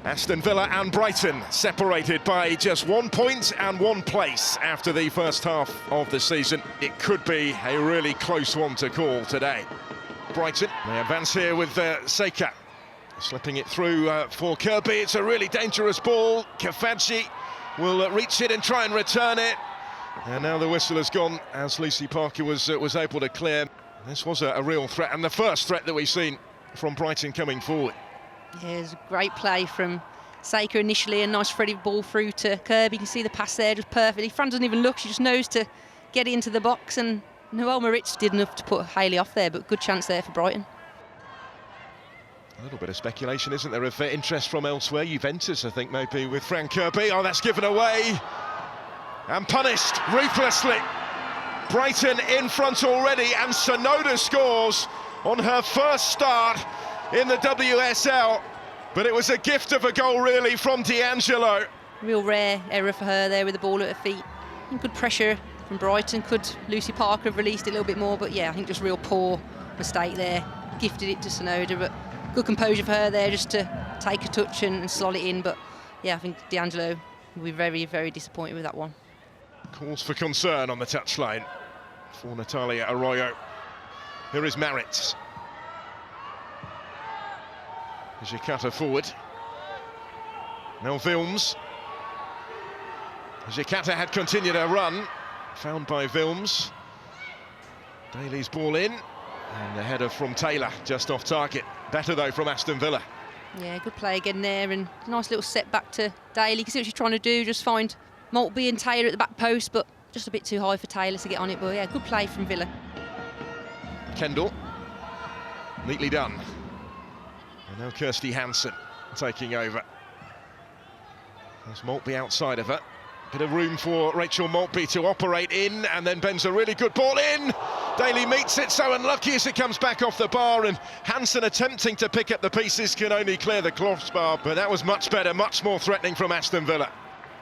Aston Villa and Brighton separated by just 1 point and 1 place after the first half of the season. It could be a really close one to call today. Brighton, they advance here with Seika, slipping it through for Kirby. It's a really dangerous ball. Kafaji will reach it and try and return it. And now the whistle has gone as Lucy Parker was able to clear. This was a real threat, and the first threat that we've seen from Brighton coming forward. Yeah, it was a great play from Seika initially, a nice threaded ball through to Kirby. You can see the pass there just perfectly. Fran doesn't even look, she just knows to get it into the box, and Noel Moritz did enough to put Hayley off there, but good chance there for Brighton. A little bit of speculation, isn't there, of interest from elsewhere? Juventus, I think, maybe, with Fran Kirby. Oh, that's given away and punished ruthlessly. Brighton in front already, and Sonoda scores on her first start in the WSL, but it was a gift of a goal really from D'Angelo. Real rare error for her there with the ball at her feet. And good pressure from Brighton. Could Lucy Parker have released it a little bit more, but yeah, I think just real poor mistake there. Gifted it to Sonoda, but good composure for her there just to take a touch and slot it in. But yeah, I think D'Angelo will be very, very disappointed with that one. Calls for concern on the touchline for Natalia Arroyo. Here is Maritz. Jikata forward. Now Vilms. Jikata had continued her run. Found by Vilms. Daly's ball in. And the header from Taylor, just off target. Better though from Aston Villa. Yeah, good play again there, and nice little set back to Daly. You can see what she's trying to do, just find Maltby and Taylor at the back post, but just a bit too high for Taylor to get on it. But yeah, good play from Villa. Kendall. Neatly done. And now Kirsty Hanson taking over. There's Maltby outside of her. Bit of room for Rachel Maltby to operate in, and then bends a really good ball in. Daly meets it, so unlucky as it comes back off the bar, and Hanson attempting to pick up the pieces can only clear the crossbar, but that was much better, much more threatening from Aston Villa.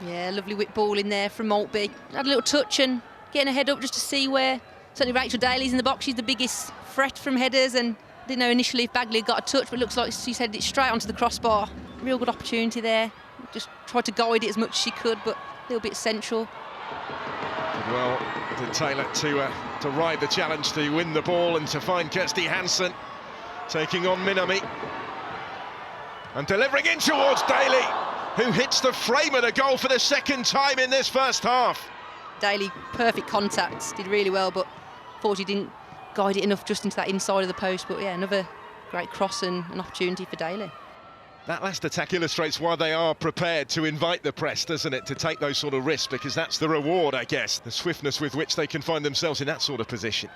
Yeah, lovely whip ball in there from Maltby. Had a little touch and getting her head up just to see where, certainly Rachel Daly's in the box. She's the biggest threat from headers, and didn't know initially if Bagley got a touch, but looks like she's headed it straight onto the crossbar. Real good opportunity there. Just tried to guide it as much as she could, but a little bit central. Did well, did Taylor to ride the challenge to win the ball and to find Kirsty Hanson taking on Minami. And delivering in towards Daly, who hits the frame of the goal for the second time in this first half. Daly, perfect contact, did really well, but unfortunately didn't guide it enough just into that inside of the post. But yeah, another great cross and an opportunity for Daly. That last attack illustrates why they are prepared to invite the press, doesn't it? To take those sort of risks, because that's the reward, I guess. The swiftness with which they can find themselves in that sort of position.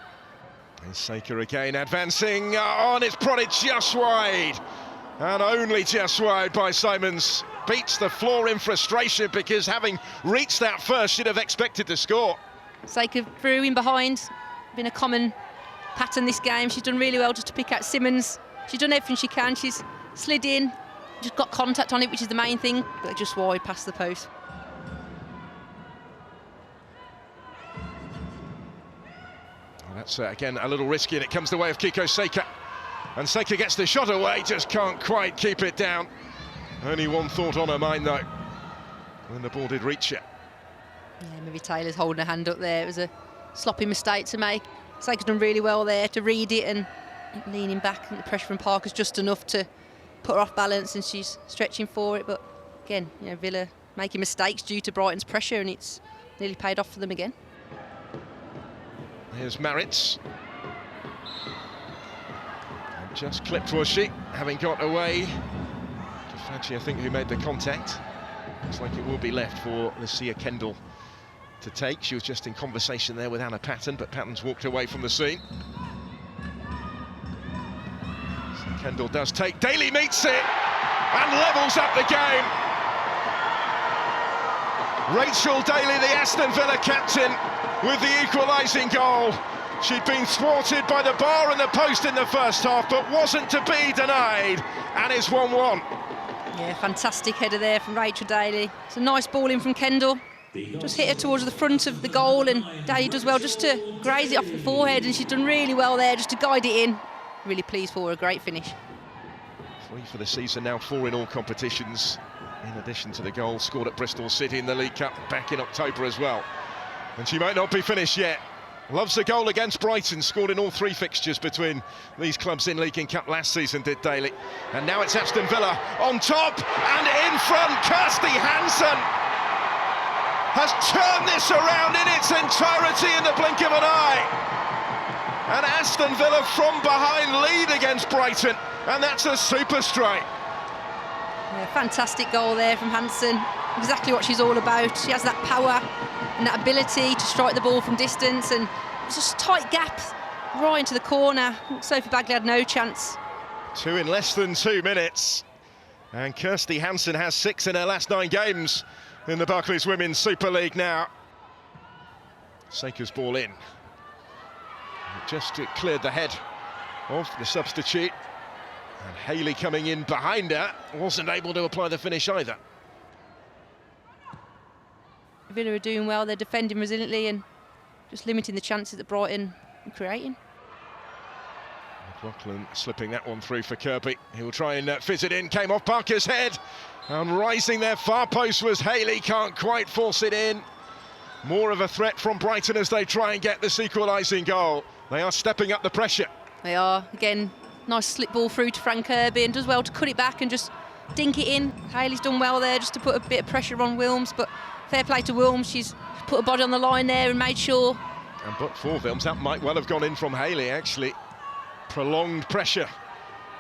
There's Seika again, advancing on, it's prodded just wide. And only just wide by Simons. Beats the floor in frustration, because having reached that first, should have expected to score. Seika threw in behind. Been a common pattern this game. She's done really well just to pick out Simmons. She's done everything she can. She's slid in, just got contact on it, which is the main thing, but just wide past the post. Well, that's again a little risky, and it comes the way of Kiko Seika. And Seika gets the shot away, just can't quite keep it down. Only one thought on her mind though, when the ball did reach her. Yeah, maybe Taylor's holding her hand up there. It was a sloppy mistake to make. Seika's done really well there to read it and leaning back, and the pressure from Parker's just enough to put her off balance, and she's stretching for it. But again, you know, Villa making mistakes due to Brighton's pressure, and it's nearly paid off for them again. Here's Maritz. And just clipped, was she, having got away. Kafaji, I think, who made the contact. Looks like it will be left for Lucia Kendall to take. She was just in conversation there with Anna Patton, but Patton's walked away from the scene. Kendall does take, Daly meets it and levels up the game. Rachel Daly, the Aston Villa captain, with the equalising goal. She'd been thwarted by the bar and the post in the first half, but wasn't to be denied, and it's 1-1. Yeah, fantastic header there from Rachel Daly. It's a nice ball in from Kendall. Just hit her towards the front of the goal, and Daly does well just to graze it off the forehead, and she's done really well there just to guide it in. Really pleased for her, a great finish. 3 for the season now, 4 in all competitions, in addition to the goal scored at Bristol City in the League Cup back in October as well. And she might not be finished yet. Loves a goal against Brighton, scored in all 3 fixtures between these clubs in League and Cup last season, did Daly. And now it's Aston Villa on top and in front. Kirsty Hanson has turned this around in its entirety in the blink of an eye. And Aston Villa from behind lead against Brighton, and that's a super strike. Yeah, fantastic goal there from Hanson. Exactly what she's all about. She has that power and that ability to strike the ball from distance, and it's just a tight gap right into the corner. Sophie Bagley had no chance. 2 in less than 2 minutes, and Kirsty Hanson has 6 in her last 9 games in the Barclays Women's Super League now. Saker's ball in. It just cleared the head of the substitute, and Haley coming in behind her wasn't able to apply the finish either. Villa are doing well, they're defending resiliently and just limiting the chances that Brighton are creating. McLaughlin slipping that one through for Kirby. He'll try and fizz it in, came off Parker's head, and rising their far post was Haley, can't quite force it in. More of a threat from Brighton as they try and get this equalising goal. They are stepping up the pressure. They are, again, nice slip ball through to Frank Kirby, and does well to cut it back and just dink it in. Haley's done well there just to put a bit of pressure on Wilms, but fair play to Wilms, she's put her body on the line there and made sure. And but for Wilms, that might well have gone in from Haley, actually. Prolonged pressure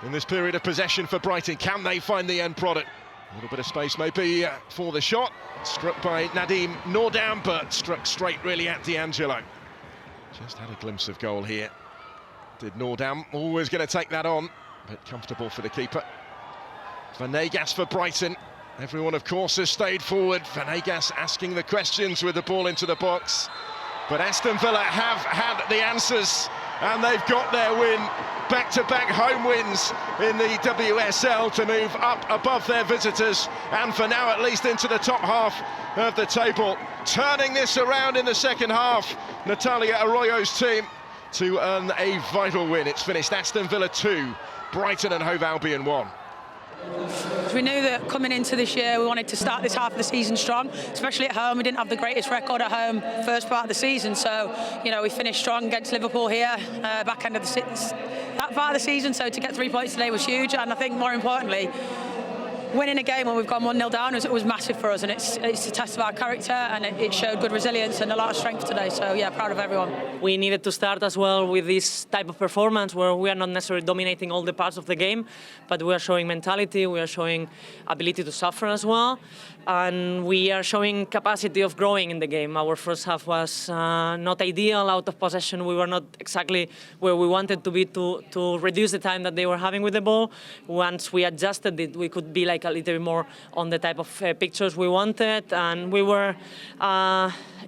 in this period of possession for Brighton. Can they find the end product? A little bit of space maybe for the shot. Struck by Nadim Nordam, but struck straight really at D'Angelo. Just had a glimpse of goal here. Did Nordam, always going to take that on, but comfortable for the keeper. Venegas for Brighton. Everyone, of course, has stayed forward. Venegas asking the questions with the ball into the box. But Aston Villa have had the answers, and they've got their win. Back-to-back home wins in the WSL to move up above their visitors, and for now at least into the top half of the table. Turning this around in the second half, Natalia Arroyo's team to earn a vital win. It's finished Aston Villa 2, Brighton and Hove Albion 1. We knew that coming into this year we wanted to start this half of the season strong, especially at home. We didn't have the greatest record at home first part of the season, so we finished strong against Liverpool here, back end of that part of the season, so to get 3 points today was huge, and I think more importantly, winning a game when we've gone 1-0 down was massive for us, and it's a test of our character, and it showed good resilience and a lot of strength today, so yeah, proud of everyone. We needed to start as well with this type of performance where we are not necessarily dominating all the parts of the game, but we are showing mentality, we are showing ability to suffer as well, and we are showing capacity of growing in the game. Our first half was not ideal, out of possession. We were not exactly where we wanted to be to reduce the time that they were having with the ball. Once we adjusted it, we could be like a little bit more on the type of pictures we wanted, and we were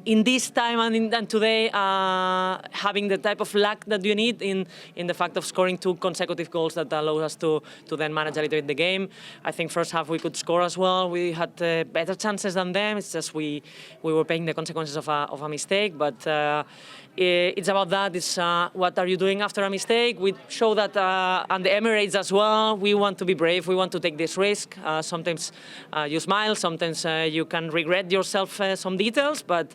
in this time and today having the type of luck that you need in the fact of scoring 2 consecutive goals that allow us to then manage a little bit the game. I think first half we could score as well. We had better chances than them. It's just we were paying the consequences of a mistake, but it's about that. It's what are you doing after a mistake? We show that on the Emirates as well. We want to be brave. We want to take this risk. Sometimes you smile. Sometimes you can regret yourself some details. But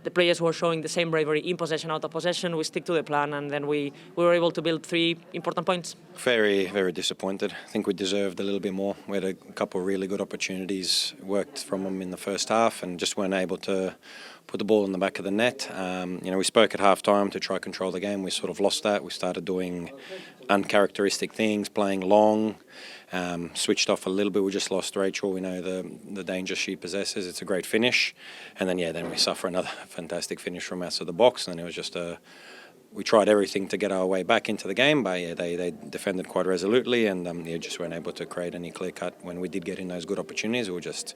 the players were showing the same bravery in possession, out of possession. We stick to the plan, and then we were able to build 3 important points. Very, very disappointed. I think we deserved a little bit more. We had a couple of really good opportunities, worked from them in the first half, and just weren't able to put the ball in the back of the net. We spoke at half-time to try to control the game. We sort of lost that. We started doing uncharacteristic things, playing long, switched off a little bit. We just lost Rachel. We know the danger she possesses. It's a great finish. And then we suffer another fantastic finish from outside the box. And it was just we tried everything to get our way back into the game, but they defended quite resolutely, and just weren't able to create any clear cut. When we did get in those good opportunities, we were just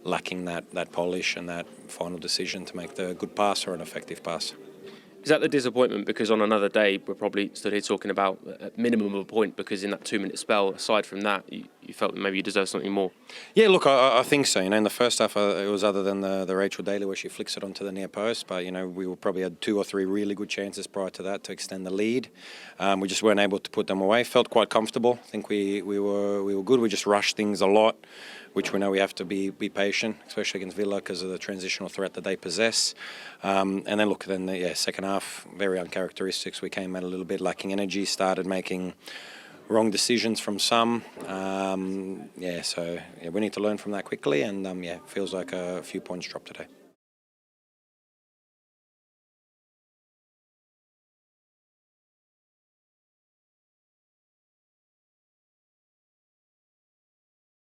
lacking that polish and that final decision to make the good pass or an effective pass. Is that the disappointment? Because on another day, we're probably stood here talking about a minimum of a point, because in that 2-minute spell, aside from that, you felt that maybe you deserve something more. Yeah, look, I think so. In the first half, it was other than the Rachel Daly where she flicks it onto the near post. But, we probably had 2 or 3 really good chances prior to that to extend the lead. We just weren't able to put them away. Felt quite comfortable. I think we were good. We just rushed things a lot, which we know we have to be patient, especially against Villa because of the transitional threat that they possess. And then the second half, very uncharacteristics. We came out a little bit lacking energy, started making wrong decisions from some. So we need to learn from that quickly, and it feels like a few points dropped today.